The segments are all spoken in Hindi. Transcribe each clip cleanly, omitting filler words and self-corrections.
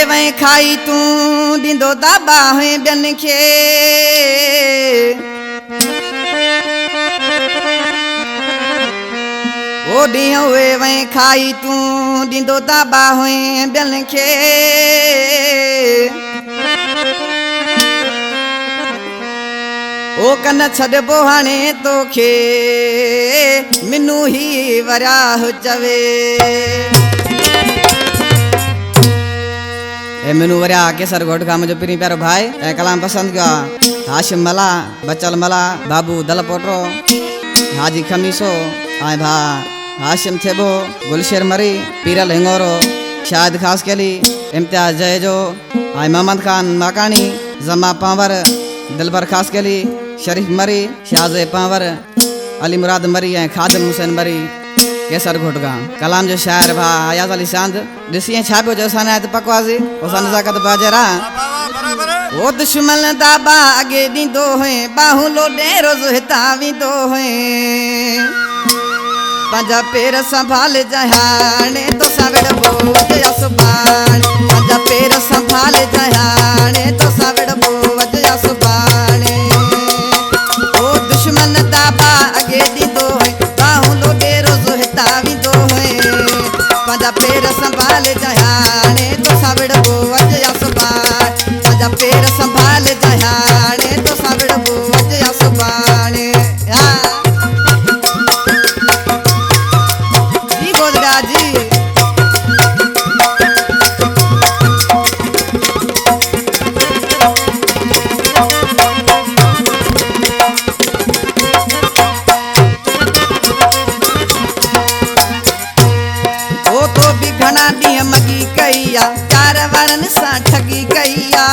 वहीं खाई तूं ॾींदो दाबा हुए ॿियनि खे ओ ॾींहुं उहे वहीं खाई तूं ॾींदो दाबा हुए ॿियनि खे ओ कन छॾिबो हाणे तोखे मिनू ही वरियाह चवे ए मिनू वरिया केसर घोट का मुझे पिरी प्यारो भाई ए कलाम पसंद का हाशिम मला बचल मला बाबू दल पोटरो हाजी खमीसो आए भा हाशिम थेबो गुलशेर मरी पीरल हिंगोरो शायद खास केली इम्तियाज जयजो आए मोहम्मद खान माकानी जमा पावर दिलबर खास केली शरीफ मरी शाहजे पावर अली मुराद मरी ऐं खादिम हुसैन मरी केसर घोटगा कलाम जो शायर भा अयाज अली चांद ॾिसी छापियो जो असां आयत पकवासी ओसा नज़ाकत बाजरा ओ दुश्मन दाबा अगे ॾींदो है बाहू लोडे रोज़ हितां वेंदो है पंहिंजा पेर संभाल जहाने तो सावड़ बोझ सुभाणे पंहिंजा पेर संभाल जहाने तो सावड़ बोझ सुभाणे ओ दुश्मन दाबा अगे ॾींदो है बाहू लोडे रोज़ हितां वेंदो है पंहिंजा पेर संभाल जहाने तो सावड़ बोझ सुभाणे पंहिंजा पेर संभाल जहाने तो सावड़ बोझ सुभाणे घना ॾींहं मगी कईया चार वारनि सां ठगी कईया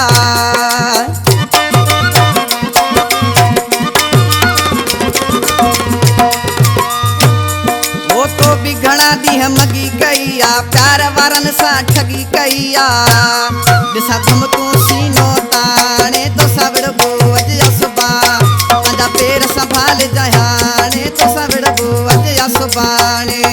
वो तो भी घना ॾींहं मगी कईया प्यार वारनि सां ठगी कईया ॾिसां तुम तूं सीनो ताणे तो सावड़ बोझ सुबा पंहिंजा पेर संभाल जहाने तो सावड़ बोझ सुभाणे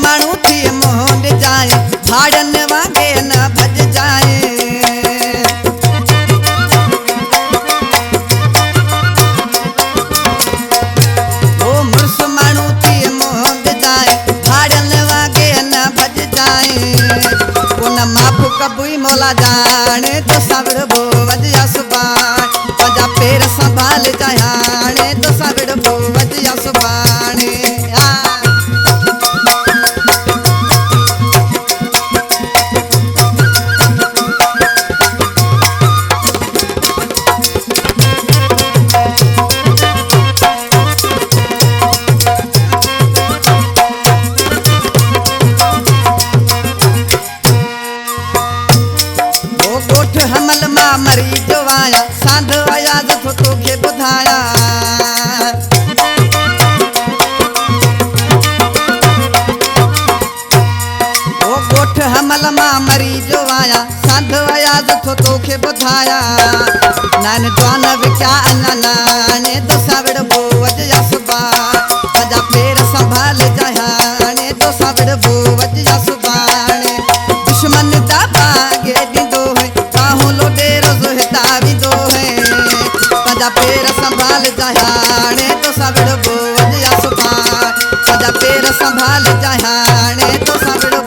माण्हू थी मोहन जाए भाड़न वांगे न भज जाए ओ मुर्स माण्हू थी मोहन जाए भाड़न वांगे न भज जाए उन माफ कबुई मौला जाने तो सावड़ बोझ सुभाणे पंहिंजा पेर संभाल जहाने तो सावड़ बोझ सुभाणे हमल मां मरी जो आया सांध आया जो तोखे ॿुधाया ओ ॻोठ हमल मां मरी जो आया सांध आया जो तोखे ॿुधाया नान जवान विख्या नाने तो सावड़ बोझ सुबा पंहिंजा पेर संभाल जहाने तो सावड़ बोझ सुभाणे दुश्मन दाबा गे ॾींदो है बाहू लोडे रोज़ हितां वेंदो है पंहिंजा पेर संभाल जहाने तो सावड़ बोझ सुभाणे पंहिंजा पेर संभाल जहाने तो सावड़